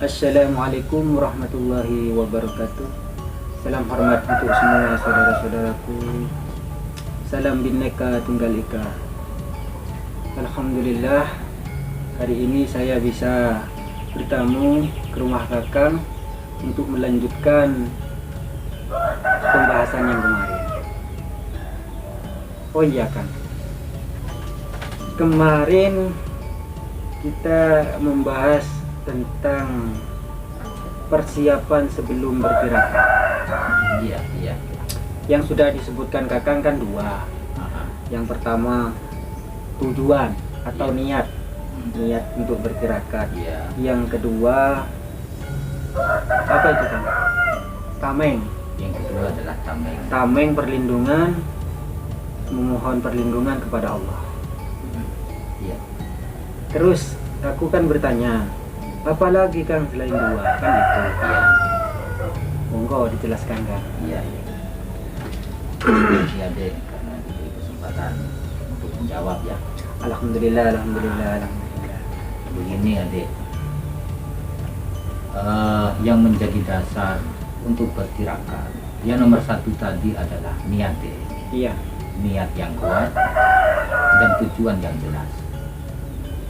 Assalamualaikum warahmatullahi wabarakatuh. Salam hormat untuk semua saudara-saudaraku. Salam Bhinneka Tunggal Ika. Alhamdulillah, hari ini saya bisa bertamu ke rumah Kakang untuk melanjutkan pembahasan yang kemarin. Oh iya Kang, kemarin kita membahas tentang persiapan sebelum berpirakat. Iya. Yang sudah disebutkan Kakang kan dua. Yang pertama tujuan atau niat untuk berpirakat. Iya. Yang kedua apa itu Kang? Tameng. Yang kedua adalah tameng. Tameng perlindungan, memohon perlindungan kepada Allah. Iya. Terus aku kan bertanya, apalagi Kang selain dua? Kan itu. Iya. Monggo dijelaskan Kang. Iya. Iya deh, karena diberi kesempatan untuk menjawab ya. Alhamdulillah. Begini adik, yang menjadi dasar untuk bertirakat, yang nomor satu tadi adalah niat deh. Iya. Niat yang kuat dan tujuan yang jelas.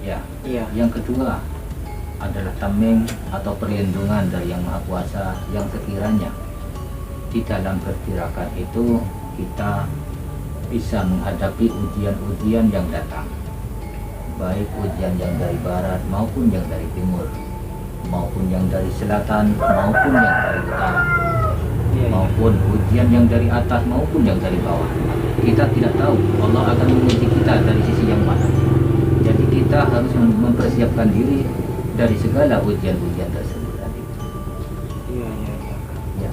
Ya. Iya. Yang kedua adalah tameng atau perlindungan dari Yang Maha Kuasa, yang sekiranya di dalam bertirakat itu kita bisa menghadapi ujian-ujian yang datang, baik ujian yang dari barat maupun yang dari timur, maupun yang dari selatan maupun yang dari utara, Iya. maupun ujian yang dari atas maupun yang dari bawah. Kita tidak tahu Allah akan menguji kita dari sisi yang mana. Jadi kita harus mempersiapkan diri dari segala ujian-ujian tersebut tadi. Iya. Ya,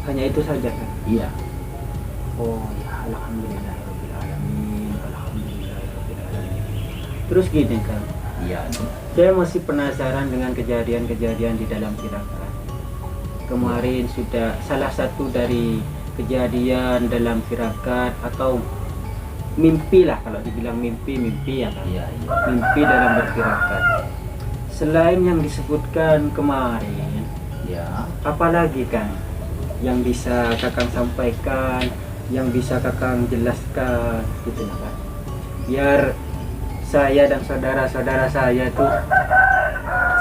Hanya itu saja Kang. iya. Oh ya, alhamdulillahirabbil alamin. Terus gini Kang, Iya. saya masih penasaran dengan kejadian-kejadian di dalam tirakat. Kemarin sudah salah satu dari kejadian dalam tirakat atau mimpi lah, kalau dibilang mimpi ya Kang. Iya. Mimpi dalam bertirakat. Selain yang disebutkan kemarin, Ya. apalagi Kang yang bisa Kakang sampaikan, yang bisa Kakang jelaskan gitu lah Kang. Biar saya dan saudara-saudara saya tuh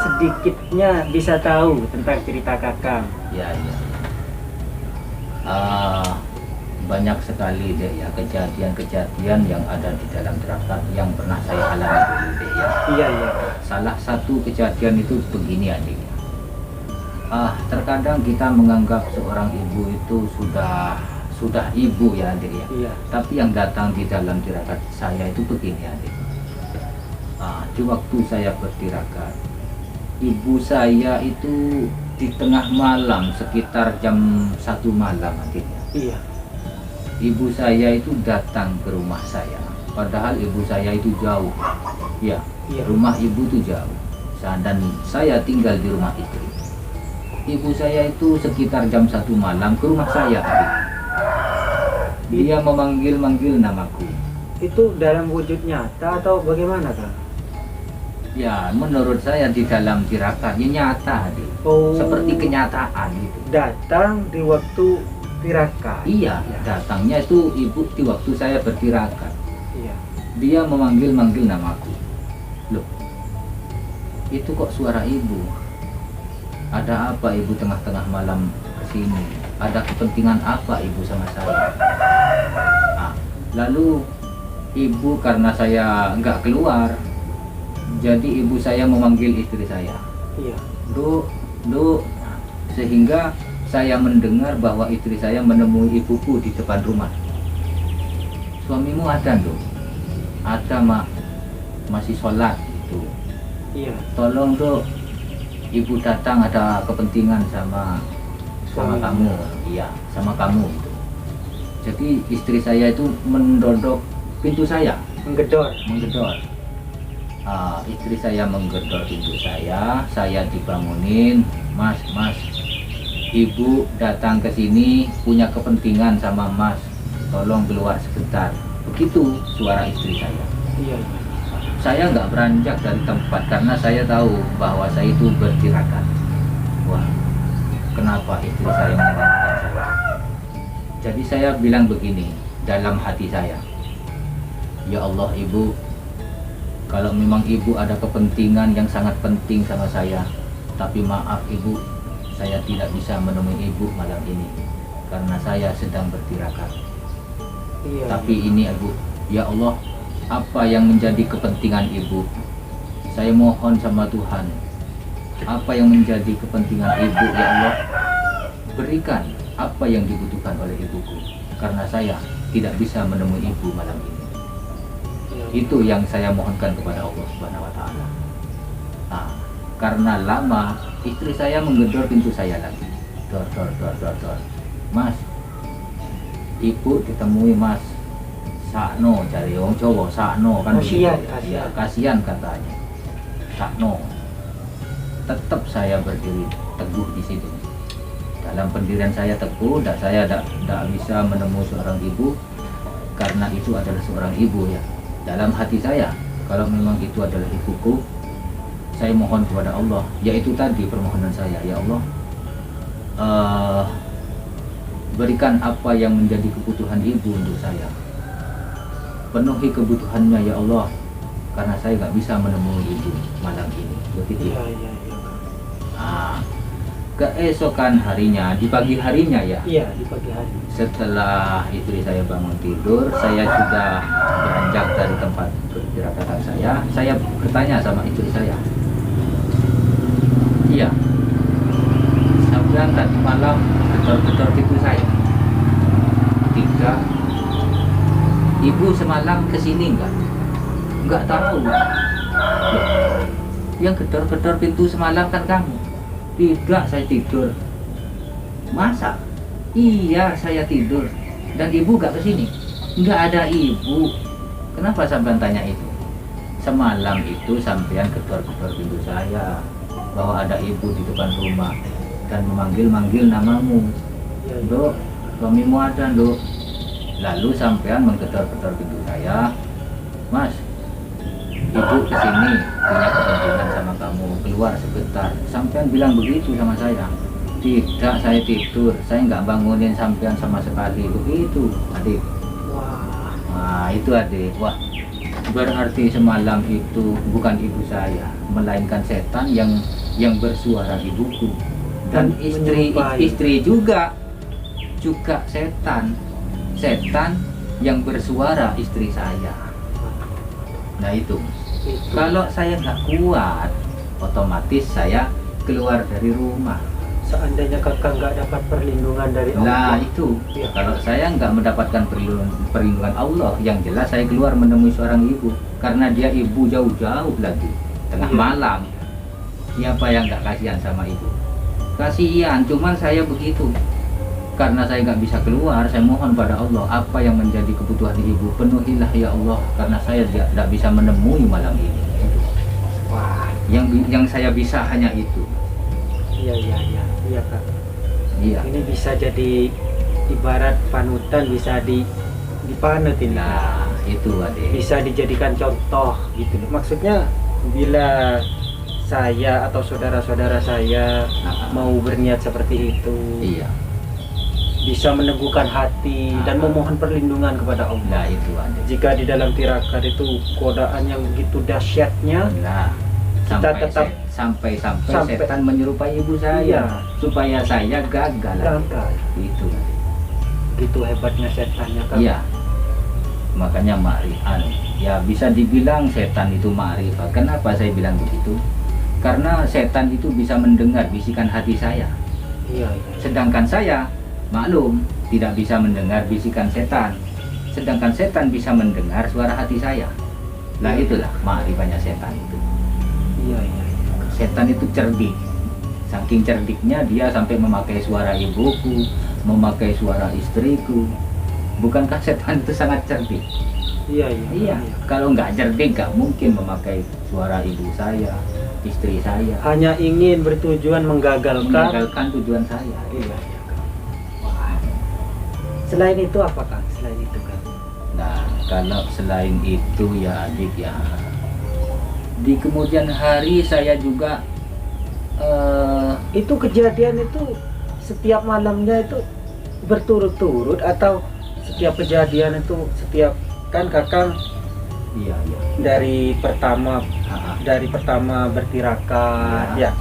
sedikitnya bisa tahu tentang cerita Kakang. Ya. Banyak sekali deh ya kejadian-kejadian yang ada di dalam tirakat yang pernah saya alami dulu deh ya. Iya. Salah satu kejadian itu begini adik. Terkadang kita menganggap seorang ibu itu sudah ibu ya adik ya. Iya. Tapi yang datang di dalam tirakat saya itu begini adik. Di waktu saya bertirakat, ibu saya itu di tengah malam sekitar jam 1 malam adik ya. Iya. Ibu saya itu datang ke rumah saya, padahal ibu saya itu jauh. Ya, Iya. rumah ibu itu jauh. Dan saya tinggal di rumah istri. Ibu saya itu sekitar jam 1 malam ke rumah saya. Dia memanggil-manggil namaku. Itu dalam wujud nyata atau bagaimana Kang? Ya, menurut saya di dalam tirakat ya nyata, adik. Oh. Seperti kenyataan gitu. Datang di waktu tirakat. Iya, datangnya itu ibu di waktu saya bertirakat. Iya. Dia memanggil-manggil namaku. Loh, itu kok suara ibu? Ada apa ibu tengah-tengah malam kesini? Ada kepentingan apa ibu sama saya? Lalu ibu, karena saya nggak keluar, jadi ibu saya memanggil istri saya. Iya. Duk, sehingga saya mendengar bahwa istri saya menemui ibuku di depan rumah. Suamimu ada, Duk? Ada, Mak. Masih sholat itu. Iya. Tolong, Duk, ibu datang ada kepentingan sama Suami. kamu. Iya, sama kamu gitu. Jadi istri saya itu mendodok pintu saya, menggedor. Istri saya menggedor pintu saya dibangunin. Mas, ibu datang ke sini punya kepentingan sama Mas, tolong keluar sebentar. Begitu suara istri saya. Iya. saya nggak beranjak dari tempat karena saya tahu bahwa saya itu bertirakat. Wah, kenapa istri saya membangunkan saya? Jadi saya bilang begini dalam hati saya, ya Allah ibu, kalau memang ibu ada kepentingan yang sangat penting sama saya, tapi maaf ibu, saya tidak bisa menemui ibu malam ini karena saya sedang bertirakat. Tapi ini ibu, ya Allah, apa yang menjadi kepentingan ibu? Saya mohon sama Tuhan, apa yang menjadi kepentingan ibu, ya Allah, berikan apa yang dibutuhkan oleh ibuku, karena saya tidak bisa menemui ibu malam ini. Itu yang saya mohonkan kepada Allah Subhanahu wa Ta'ala. Nah, karena lama istri saya menggedor pintu saya lagi, dor. Mas, ibu ditemui Mas Sakno, cari wong Jawa Sakno kan, kasihan, ya, kasihan katanya Sakno. Tetap saya berdiri teguh di situ. Dalam pendirian saya teguh, dan saya tidak bisa menemui seorang ibu karena itu adalah seorang ibu ya. Dalam hati saya, kalau memang itu adalah ibuku, saya mohon kepada Allah, yaitu tadi permohonan saya, ya Allah, berikan apa yang menjadi kebutuhan ibu untuk saya, penuhi kebutuhannya ya Allah, karena saya nggak bisa menemui ibu malam ini. Begitu. Nah, keesokan harinya, di pagi harinya ya. Iya, di pagi hari. Setelah istri saya bangun tidur, saya sudah beranjak dari tempat peristirahatan saya bertanya sama istri saya. Iya, sampai tadi malam gedor-gedor pintu saya. Tidak. Ibu semalam kesini enggak? Enggak tahu. Loh, yang gedor-gedor pintu semalam kan kamu. Tidak, saya tidur. Masa? Iya, saya tidur. Dan ibu gak kesini? Nggak ada ibu. Kenapa sampean tanya itu? Semalam itu sampean gedor-gedor pintu saya, bahwa ada ibu di depan rumah dan memanggil-manggil namamu. Dok, kami mau ada, Dok. Lalu sampean menggedor-gedor pintu saya. Mas, ibu kesini punya kepentingan sama kamu, keluar sebentar. Sampean bilang begitu sama saya. Tidak, saya tidur, saya nggak bangunin sampean sama sekali. Begitu adik. Wah. Nah itu adik. Wah, berarti semalam itu bukan ibu saya, melainkan setan yang bersuara ibuku. Dan istri juga setan yang bersuara istri saya. Nah itu. Kalau saya nggak kuat, otomatis saya keluar dari rumah. Seandainya kakak nggak dapat perlindungan dari Allah. Nah itu, ya. Kalau saya nggak mendapatkan perlindungan Allah, yang jelas saya keluar menemui seorang ibu, karena dia ibu jauh-jauh lagi, tengah malam. Siapa yang nggak kasihan sama ibu? Kasihan, cuman saya begitu. Karena saya nggak bisa keluar, saya mohon pada Allah, apa yang menjadi kebutuhan ibu, penuhilah ya Allah, karena saya tidak bisa menemui malam ini. Wah. Yang saya bisa hanya itu. Iya Kak. Iya. Ini bisa jadi ibarat panutan, bisa dipanut ini. Nah, itu adik. Bisa dijadikan contoh gitu. Maksudnya bila saya atau saudara-saudara saya mau berniat seperti itu, iya, bisa meneguhkan hati dan memohon perlindungan kepada Allah. Nah, itu adik. Jika di dalam tirakat itu godaan yang begitu dahsyatnya, Nah, sampai setan menyerupai ibu saya, iya, supaya saya gagal. Itu. Gitu hebatnya setannya kan. Iya. Makanya ma'rifat. Ya bisa dibilang setan itu ma'rifat. Kenapa saya bilang begitu? Karena setan itu bisa mendengar bisikan hati saya. Iya. Sedangkan saya maklum tidak bisa mendengar bisikan setan. Sedangkan setan bisa mendengar suara hati saya. Nah itulah ma'rifatnya setan itu. Iya. Setan itu cerdik. Saking cerdiknya dia sampai memakai suara ibuku, memakai suara istriku. Bukankah setan itu sangat cerdik? Iya. Kalau nggak cerdik nggak mungkin memakai suara ibu saya, istri saya. Hanya ingin bertujuan menggagalkan tujuan saya. Iya. Selain itu apa Kang? Selain itu Kang? Nah, kalau selain itu ya adik ya, Di kemudian hari saya juga Itu kejadian itu setiap malamnya itu berturut-turut atau setiap kejadian itu setiap, kan Kakang iya iya dari pertama Ah, bertirakat Ya. ya,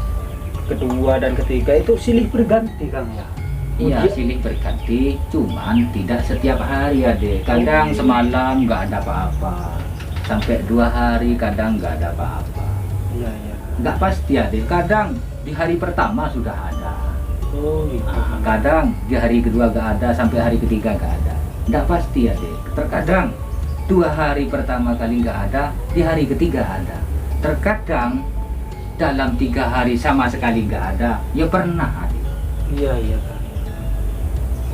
kedua dan ketiga itu silih berganti Kang ya. iya Uji- silih berganti, cuman tidak setiap hari Adik. Kadang semalam nggak ada apa-apa, sampai 2 hari kadang nggak ada apa-apa. Iya iya. Nggak pasti Adik, kadang di hari pertama sudah ada. Oh gitu. Kadang di hari kedua gak ada, sampai hari ketiga gak ada. Nggak pasti Adik. Terkadang 2 hari pertama kali gak ada, di hari ketiga ada. Terkadang dalam 3 hari sama sekali gak ada, ya pernah Adik. Iya iya Kang.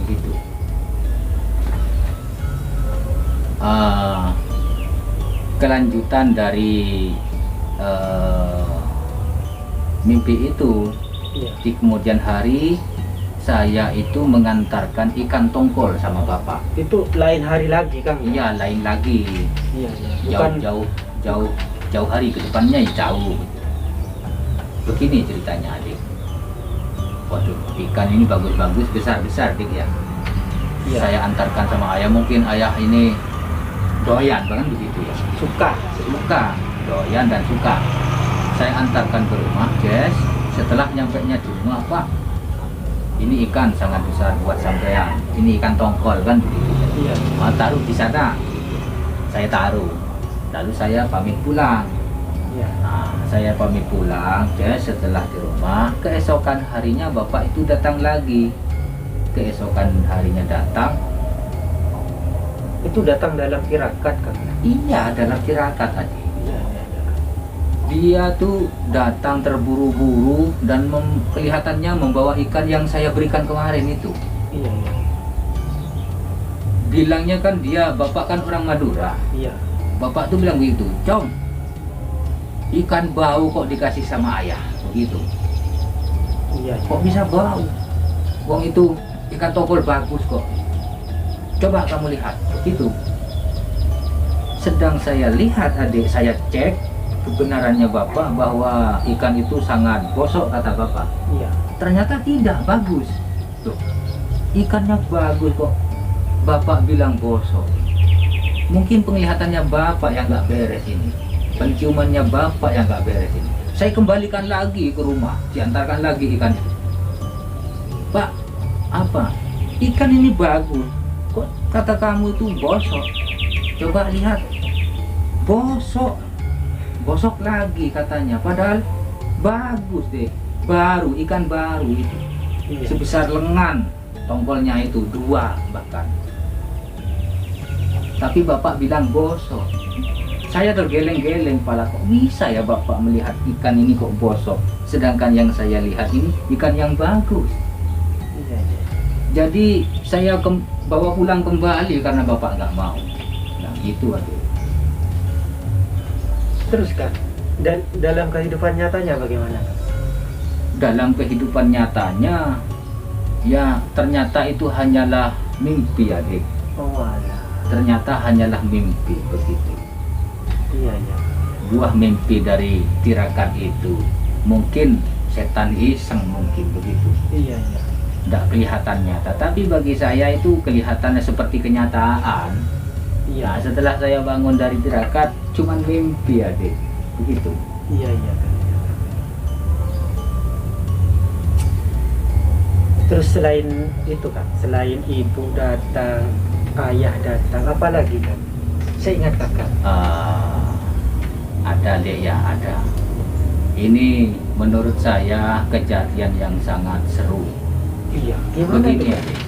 Begitu. Ah, kelanjutan dari mimpi itu, Iya. di kemudian hari saya itu mengantarkan ikan tongkol sama bapak. Itu lain hari lagi Kang. Iya, lain lagi. Iya iya. Bukan. Jauh hari ke depannya, ya jauh. Begini ceritanya Adik. Waduh, ikan ini bagus-bagus, besar-besar Dik ya. Iya. Saya antarkan sama ayah, mungkin ayah ini doyan banget begitu ya. Suka. Suka, doyan dan suka. Saya antarkan ke rumah, Jess. Setelah nyampainya di rumah, Pak, ini ikan sangat besar buat sampean. Ini ikan tongkol kan begitu. Iya. Taruh di sana. Saya taruh. Lalu saya pamit pulang. Iya. Nah, saya pamit pulang. Setelah di rumah, keesokan harinya bapak itu datang lagi. Keesokan harinya datang. Itu datang dalam tirakat Kang. Iya, dalam tirakat tadi. Iya iya. Dia tuh datang terburu-buru dan kelihatannya membawa ikan yang saya berikan kemarin itu. Iya iya. Bilangnya kan dia, bapak kan orang Madura. Iya. Bapak tuh bilang begitu, "Com, ikan bau kok dikasih sama ayah." Begitu. Iya. Kok bisa bau? Wong itu ikan tongkol bagus kok. Coba kamu lihat. Begitu. Sedang saya lihat Adik, saya cek kebenarannya bapak bahwa ikan itu sangat bosok kata bapak. Iya. Ternyata tidak, bagus. Tuh, ikannya bagus kok. Bapak bilang bosok. Mungkin penglihatannya bapak yang nggak beres ini. Penciumannya bapak yang nggak beres ini. Saya kembalikan lagi ke rumah, diantarkan lagi ikan itu. Pak, apa? Ikan ini bagus. Kok kata kamu itu bosok? Coba lihat. Bosok. Bosok lagi katanya. Padahal bagus deh. Baru, ikan baru itu. Iya. Sebesar lengan. Tongkolnya itu 2 bahkan. Tapi bapak bilang bosok. Saya tergeleng-geleng kepala, kok bisa ya bapak melihat ikan ini kok bosok, sedangkan yang saya lihat ini ikan yang bagus. Iya iya. Jadi saya bawa pulang kembali karena bapak nggak mau. Nah itu Adik. Terus Kang, dan dalam kehidupan nyatanya bagaimana? Dalam kehidupan nyatanya, ya ternyata itu hanyalah mimpi Adik. Oh alah. Ternyata hanyalah mimpi begitu. Iya iya. Buah mimpi dari tirakat itu. Mungkin setan iseng, mungkin begitu. Iya iya. Tidak kelihatan nyata, tapi bagi saya itu kelihatannya seperti kenyataan. Iya. Nah, setelah saya bangun dari tirakat, cuman mimpi Adik. Begitu. Iya iya Kang. Terus selain itu Kang, selain ibu datang, ayah datang, apa lagi Kang? Saya ingat Kakak. Ada Dek ya, ada. Ini menurut saya kejadian yang sangat seru. Iya. Gimana Begini tuh? Adik.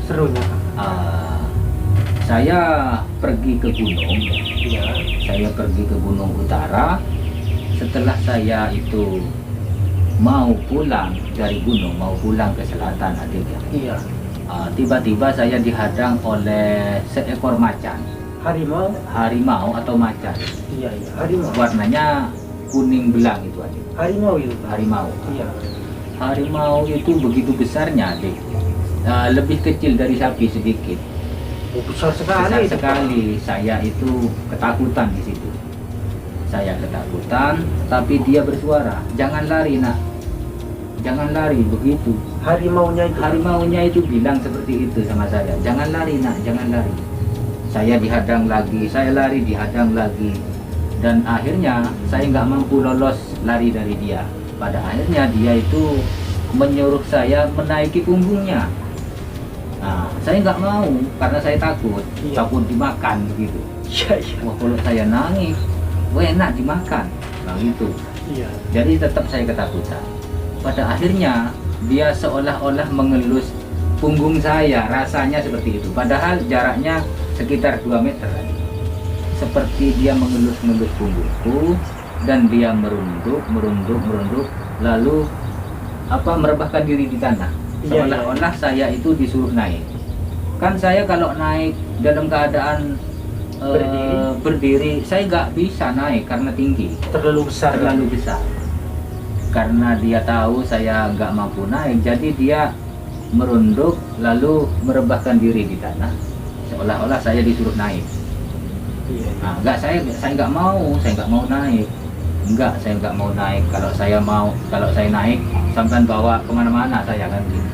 Serunya Kang? Saya pergi ke gunung. Iya. Saya pergi ke Gunung Utara. Setelah saya itu mau pulang dari gunung, mau pulang ke selatan Adik ya. Iya. Tiba-tiba saya dihadang oleh seekor macan. Harimau atau macan. Iya iya. Harimau. Warnanya kuning belang itu Adik. Harimau itu Kang? Harimau. Iya. Harimau itu begitu besarnya Adik. Lebih kecil dari sapi sedikit. Oh, besar sekali. Besar itu, Kang. sekali. Saya itu ketakutan di situ. Saya ketakutan, tapi dia bersuara, jangan lari nak, jangan lari, begitu. Harimaunya itu bilang seperti itu sama saya, jangan lari nak, jangan lari. Saya dihadang lagi, saya lari dihadang lagi, dan akhirnya saya nggak mampu lolos lari dari dia. Pada akhirnya dia itu menyuruh saya menaiki punggungnya. Nah, saya nggak mau karena saya takut, takut dimakan begitu. Wah, kalau saya nangis, wah enak dimakan, nah gitu. Jadi tetap saya ketakutan. Pada akhirnya dia seolah-olah mengelus punggung saya, rasanya seperti itu. Padahal jaraknya sekitar 2 meter. Seperti dia mengelus-ngelus punggungku dan dia merunduk, lalu merebahkan diri di tanah. Seolah-olah saya itu disuruh naik. Kan saya kalau naik dalam keadaan berdiri, saya nggak bisa naik karena tinggi, terlalu besar. Karena dia tahu saya nggak mampu naik, jadi dia merunduk lalu merebahkan diri di tanah, seolah-olah saya disuruh naik. Nah, saya nggak mau naik. Saya nggak mau naik. Kalau saya naik, sampai bawa kemana-mana saya kan gitu.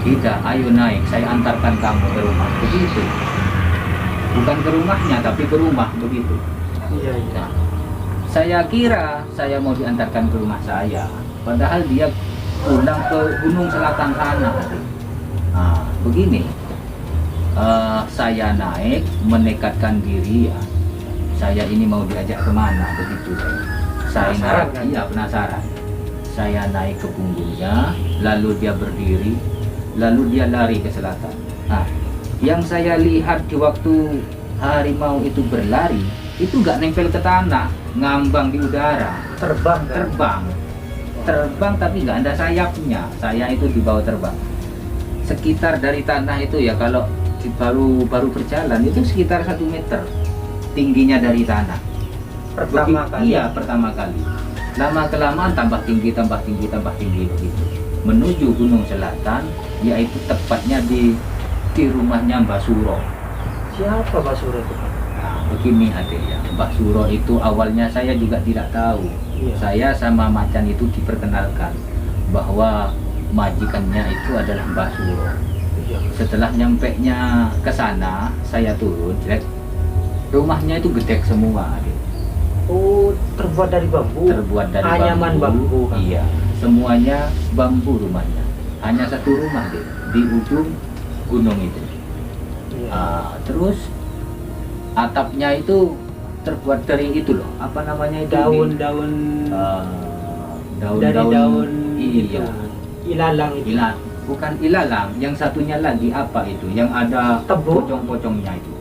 Tidak, ayo naik, saya antarkan kamu ke rumah, begitu. Bukan ke rumahnya, tapi ke rumah, begitu. Nah, saya kira saya mau diantarkan ke rumah saya, padahal dia pulang ke gunung selatan sana. Nah, begini, saya naik, menekatkan diri ya. Saya ini mau diajak kemana, begitu. Saya naik, penasaran. Saya naik ke punggungnya, lalu dia berdiri, lalu dia lari ke selatan. Nah, yang saya lihat di waktu harimau itu berlari, itu nggak nempel ke tanah, ngambang di udara, terbang tapi nggak ada sayapnya. Saya itu di bawah terbang. Sekitar dari tanah itu ya, kalau baru berjalan itu sekitar 1 meter tingginya dari tanah. Pertama kali. Lama kelamaan tambah tinggi begitu. Menuju Gunung Selatan, yaitu tepatnya di rumahnya Mbak Suro. Siapa Mbak Suro itu? Nah, begini adik ya, Mbak Suro itu awalnya saya juga tidak tahu. Saya sama macan itu diperkenalkan bahwa majikannya itu adalah Mbak Suro. Setelah nyampenya ke sana, saya turun, rumahnya itu gedek semua, adik. Oh, terbuat dari bambu. Anyaman bambu. Iya, semuanya bambu rumahnya. Hanya satu rumah deh, di ujung gunung itu. Terus atapnya itu terbuat dari itu loh, apa namanya itu? Daun-daun. Daun. Iya. Ilalang itu. Bukan ilalang, yang satunya lagi apa itu? Yang ada pocong-pocongnya itu.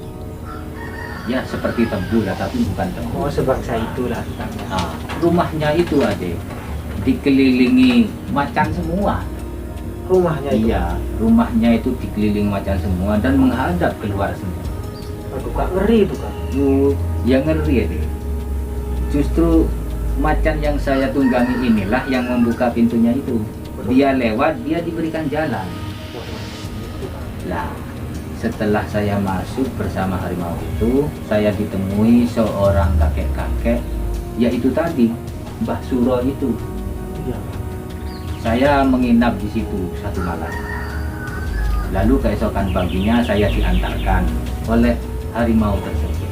Ya seperti tebu lah, tapi bukan tebu. Oh, sebangsa itulah. Nah, rumahnya itu adik dikelilingi macan semua. Rumahnya itu? Iya, rumahnya itu dikelilingi macan semua dan menghadap keluar semua. Aduh, Kak, ngeri itu Kak. Ya ngeri adik. Justru macan yang saya tunggangi inilah yang membuka pintunya itu. Dia lewat, dia diberikan jalan. Lah, setelah saya masuk bersama harimau itu, saya ditemui seorang kakek-kakek, yaitu tadi Mbah Suro itu. Saya menginap di situ 1 malam. Lalu keesokan paginya saya diantarkan oleh harimau tersebut.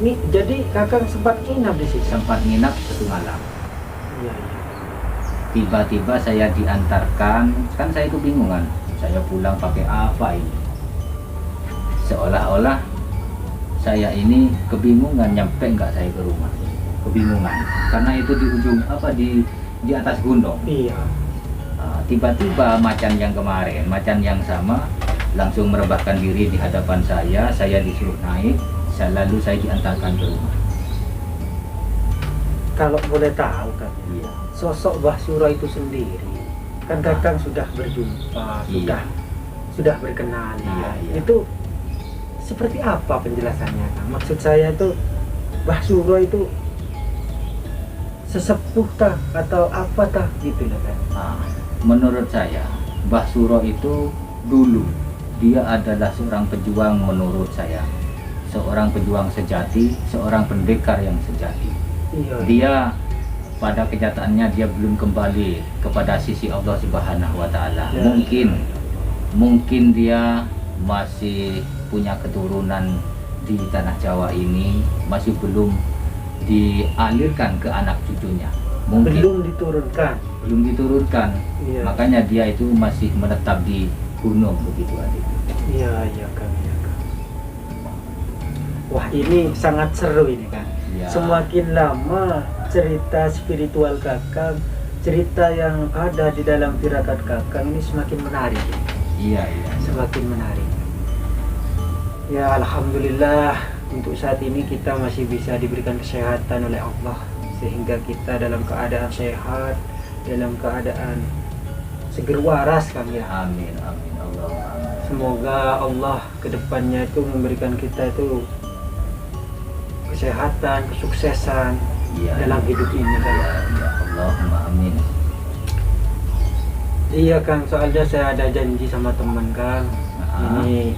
Ini jadi kakak sempat nginap di situ? Sempat nginap 1 malam. Tiba-tiba saya diantarkan, kan saya kebingungan. Saya pulang pakai apa ini? Seolah-olah saya ini kebingungan, nyampe nggak saya ke rumah. Kebingungan, karena itu di ujung di atas gunung. Iya. Tiba-tiba macan yang kemarin, macan yang sama, langsung merebahkan diri di hadapan saya disuruh naik, lalu saya diantarkan ke rumah. Kalau boleh tahu kan, Iya. sosok Mbah Suro itu sendiri, kan kakang sudah berjumpa, sudah berkenalan. Iya. Itu seperti apa penjelasannya, Kang? Maksud saya itu Mbah Suro itu sesepuh tah atau apa tah gitu loh kan? Menurut saya Mbah Suro itu dulu dia adalah seorang pejuang menurut saya. seorang pejuang sejati, seorang pendekar yang sejati. Iya. Dia pada kenyataannya dia belum kembali kepada sisi Allah Subhanahu wa taala. Ya. Mungkin dia masih punya keturunan di tanah Jawa ini, masih belum dialirkan ke anak cucunya. Mungkin Belum diturunkan. Iya. Makanya dia itu masih menetap di gunung begitu adik. Iya, iya Kang, iya Kang. Wah, ini sangat seru ini Kang. Ya. Semakin lama cerita spiritual Kakang, cerita yang ada di dalam tirakat Kakang ini semakin menarik. Iya. Semakin menarik. Ya alhamdulillah, untuk saat ini kita masih bisa diberikan kesehatan oleh Allah, sehingga kita dalam keadaan sehat, dalam keadaan seger waras Kang ya. Amin Allah. Semoga Allah kedepannya itu memberikan kita itu kesehatan, kesuksesan Iya. dalam hidup ini Kang. Ya Allahumma amin. Iya Kang, soalnya saya ada janji sama teman Kang. Ini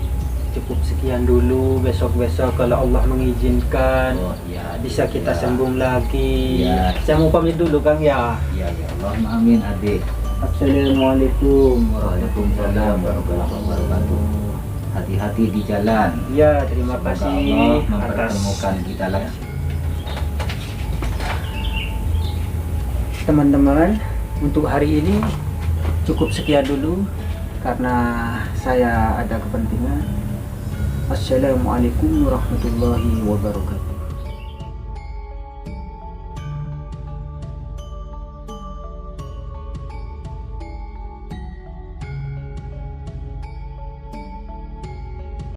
cukup sekian dulu, besok-besok kalau Allah mengizinkan Oh iya. bisa kita Ya. sambung lagi. Ya. Saya mau pamit dulu Kang ya. Ya Allahumma amin adik. Assalamualaikum Waalaikumsalam warahmatullahi wabarakatuh. Hati-hati di jalan. Ya, terima Semoga kasih Allah atas mempertemukan kita lagi. teman-teman. Untuk hari ini cukup sekian dulu karena saya ada kepentingan. Assalamualaikum warahmatullahi wabarakatuh.